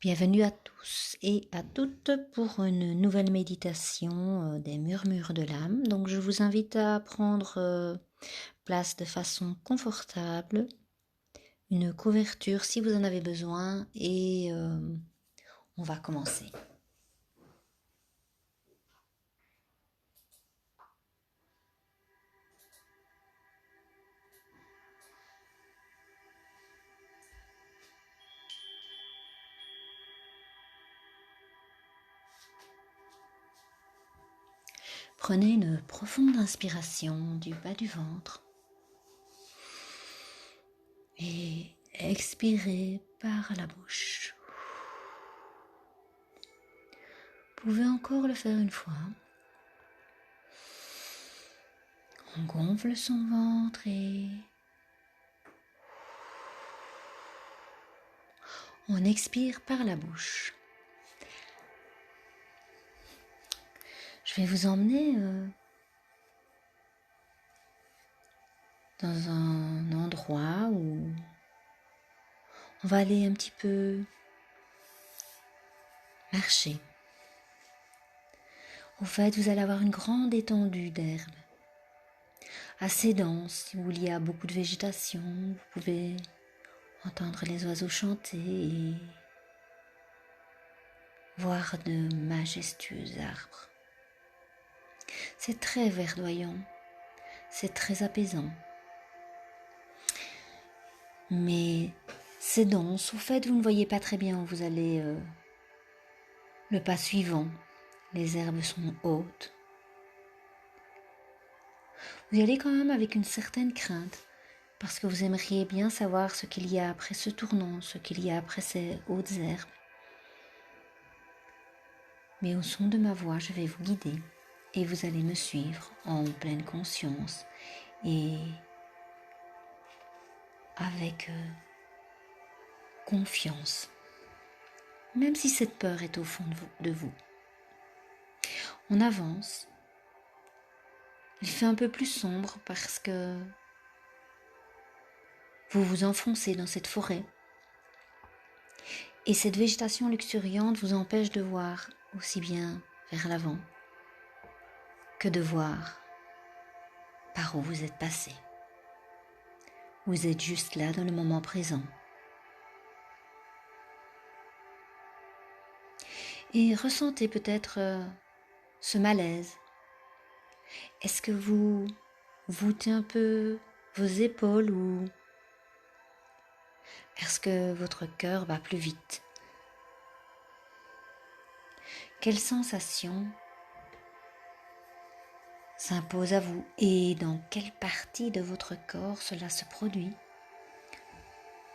Bienvenue à tous et à toutes pour une nouvelle méditation des murmures de l'âme. Donc je vous invite à prendre place de façon confortable, une couverture si vous en avez besoin et on va commencer. Prenez une profonde inspiration du bas du ventre et expirez par la bouche. Vous pouvez encore le faire une fois. On gonfle son ventre et on expire par la bouche. Je vais vous emmener dans un endroit où on va aller un petit peu marcher. Au fait, vous allez avoir une grande étendue d'herbe, assez dense, où il y a beaucoup de végétation. Vous pouvez entendre les oiseaux chanter et voir de majestueux arbres. C'est très verdoyant, c'est très apaisant. Mais c'est dense, au fait, vous ne voyez pas très bien où vous allez le pas suivant. Les herbes sont hautes. Vous y allez quand même avec une certaine crainte, parce que vous aimeriez bien savoir ce qu'il y a après ce tournant, ce qu'il y a après ces hautes herbes. Mais au son de ma voix, je vais vous guider et vous allez me suivre en pleine conscience et avec confiance, même si cette peur est au fond de vous. On avance. Il fait un peu plus sombre parce que vous vous enfoncez dans cette forêt. Et cette végétation luxuriante vous empêche de voir aussi bien vers l'avant que de voir par où vous êtes passé. Vous êtes juste là dans le moment présent. Et ressentez peut-être ce malaise. Est-ce que vous voûtez un peu vos épaules ou est-ce que votre cœur bat plus vite? Quelle sensation s'impose à vous et dans quelle partie de votre corps cela se produit?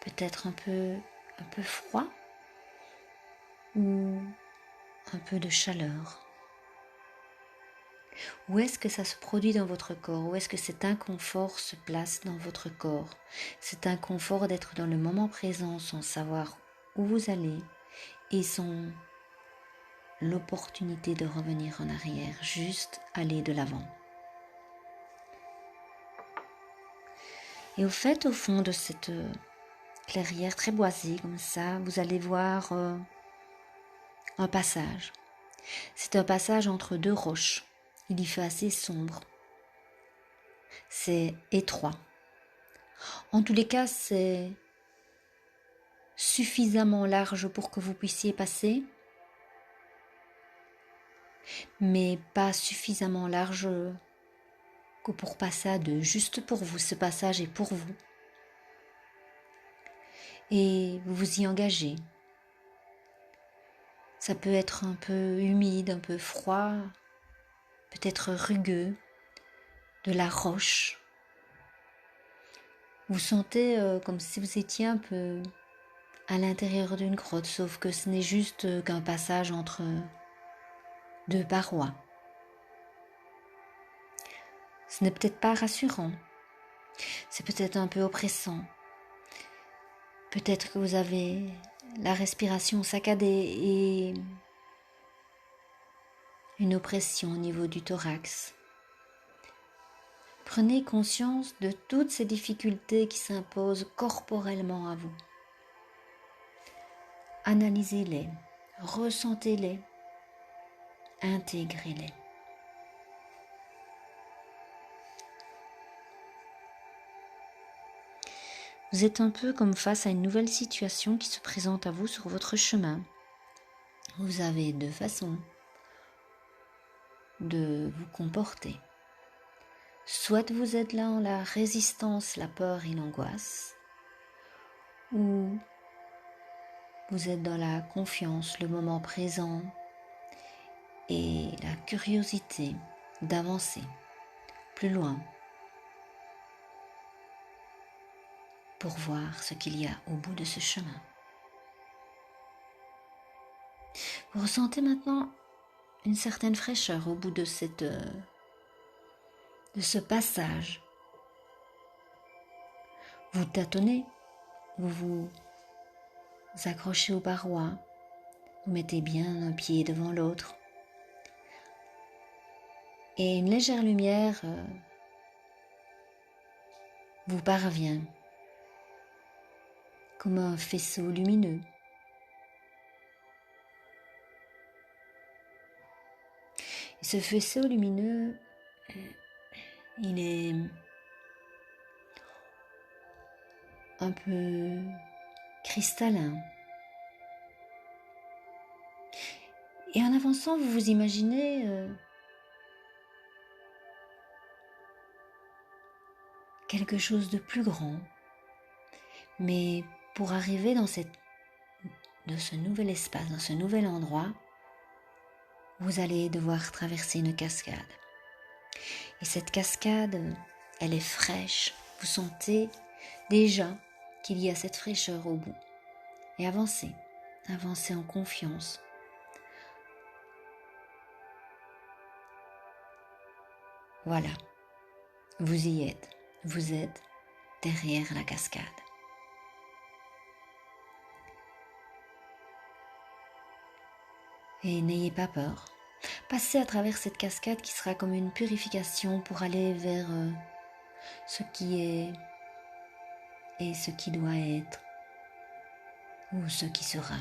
Peut-être un peu froid ou un peu de chaleur? Où est-ce que ça se produit dans votre corps? Où est-ce que cet inconfort se place dans votre corps? Cet inconfort d'être dans le moment présent sans savoir où vous allez et sans l'opportunité de revenir en arrière, juste aller de l'avant. Et au fait, au fond de cette clairière très boisée comme ça, vous allez voir un passage. C'est un passage entre deux roches. Il y fait assez sombre. C'est étroit. En tous les cas, c'est suffisamment large pour que vous puissiez passer, mais pas suffisamment large que pour passer à deux, juste pour vous. Ce passage est pour vous. Et vous vous y engagez. Ça peut être un peu humide, un peu froid, peut-être rugueux, de la roche. Vous sentez comme si vous étiez un peu à l'intérieur d'une grotte, sauf que ce n'est juste qu'un passage entre deux parois. Ce n'est peut-être pas rassurant, c'est peut-être un peu oppressant. Peut-être que vous avez la respiration saccadée et une oppression au niveau du thorax. Prenez conscience de toutes ces difficultés qui s'imposent corporellement à vous. analysez-les, ressentez-les, intégrez-les. Vous êtes un peu comme face à une nouvelle situation qui se présente à vous sur votre chemin. Vous avez deux façons de vous comporter. Soit vous êtes là dans la résistance, la peur et l'angoisse, ou vous êtes dans la confiance, le moment présent et la curiosité d'avancer plus loin pour voir ce qu'il y a au bout de ce chemin. Vous ressentez maintenant une certaine fraîcheur au bout de ce passage. Vous tâtonnez, vous vous accrochez aux parois, vous mettez bien un pied devant l'autre. Et une légère lumière vous parvient comme un faisceau lumineux. Et ce faisceau lumineux, il est un peu cristallin. Et en avançant, vous vous imaginez quelque chose de plus grand. Mais pour arriver dans ce nouvel espace, dans ce nouvel endroit, vous allez devoir traverser une cascade. Et cette cascade, elle est fraîche. Vous sentez déjà qu'il y a cette fraîcheur au bout. Et avancez en confiance. Voilà, vous y êtes. Vous êtes derrière la cascade. Et n'ayez pas peur. Passez à travers cette cascade qui sera comme une purification pour aller vers ce qui est et ce qui doit être ou ce qui sera.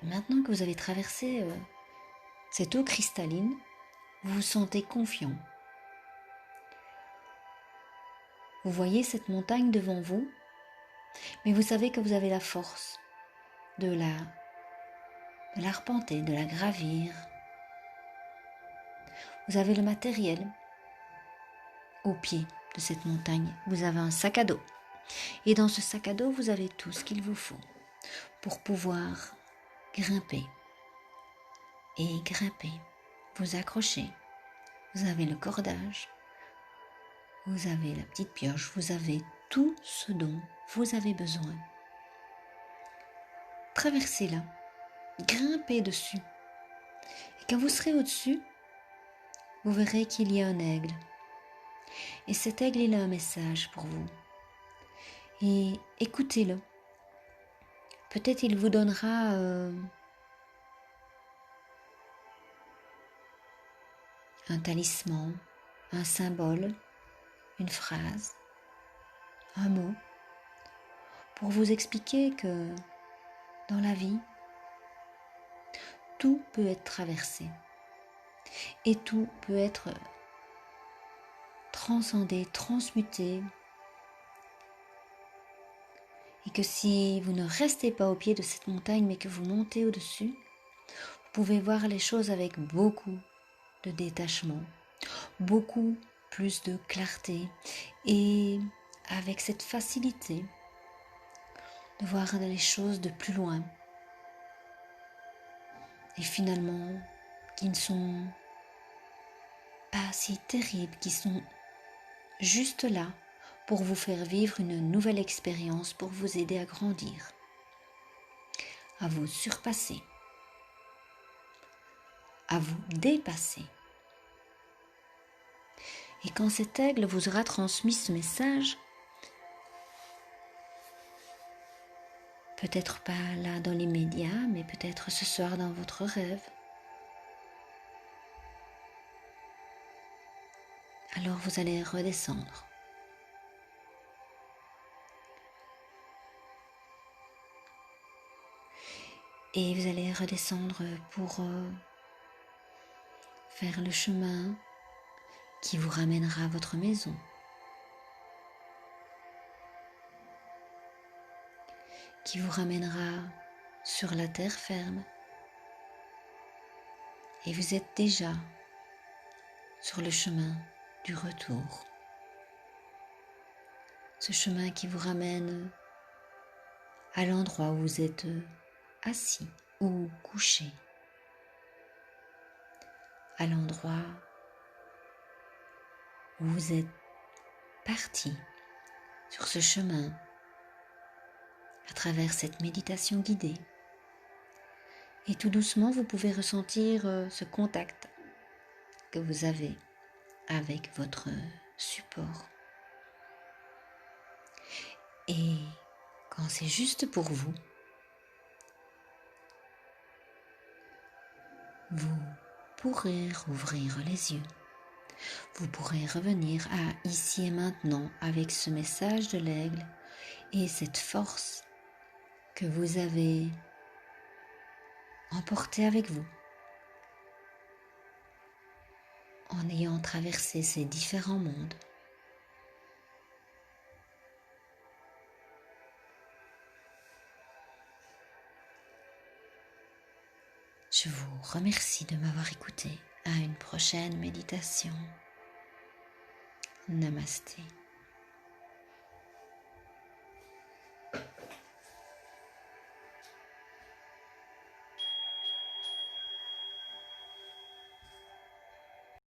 Maintenant que vous avez traversé cette eau cristalline, vous vous sentez confiant. Vous voyez cette montagne devant vous, mais vous savez que vous avez la force de l'arpenter, de la gravir. Vous avez le matériel au pied de cette montagne. Vous avez un sac à dos. Et dans ce sac à dos, vous avez tout ce qu'il vous faut pour pouvoir grimper. Et grimper, vous accrochez. Vous avez le cordage. Vous avez la petite pioche. Vous avez tout ce dont vous avez besoin. Traversez-la. Grimpez dessus. Et quand vous serez au-dessus, vous verrez qu'il y a un aigle. Et cet aigle, il a un message pour vous. Et écoutez-le. Peut-être il vous donnera un talisman, un symbole, une phrase, un mot, pour vous expliquer que dans la vie, tout peut être traversé et tout peut être transcendé, transmuté, et que si vous ne restez pas au pied de cette montagne mais que vous montez au-dessus, vous pouvez voir les choses avec beaucoup de détachement, beaucoup plus de clarté et avec cette facilité de voir les choses de plus loin et finalement qui ne sont pas si terribles, qui sont juste là pour vous faire vivre une nouvelle expérience, pour vous aider à grandir, à vous surpasser, à vous dépasser. Et quand cet aigle vous aura transmis ce message, peut-être pas là dans l'immédiat, mais peut-être ce soir dans votre rêve, Alors vous allez redescendre. Et vous allez redescendre pour faire le chemin qui vous ramènera à votre maison. Qui vous ramènera sur la terre ferme. Et vous êtes déjà sur le chemin du retour. Ce chemin qui vous ramène à l'endroit où vous êtes assis ou couché. À l'endroit où vous êtes parti sur ce chemin à travers cette méditation guidée. Et tout doucement, vous pouvez ressentir ce contact que vous avez avec votre support. Et quand c'est juste pour vous, vous pourrez rouvrir les yeux. Vous pourrez revenir à ici et maintenant avec ce message de l'aigle et cette force que vous avez emportée avec vous en ayant traversé ces différents mondes. Je vous remercie de m'avoir écouté. À une prochaine méditation. Namasté.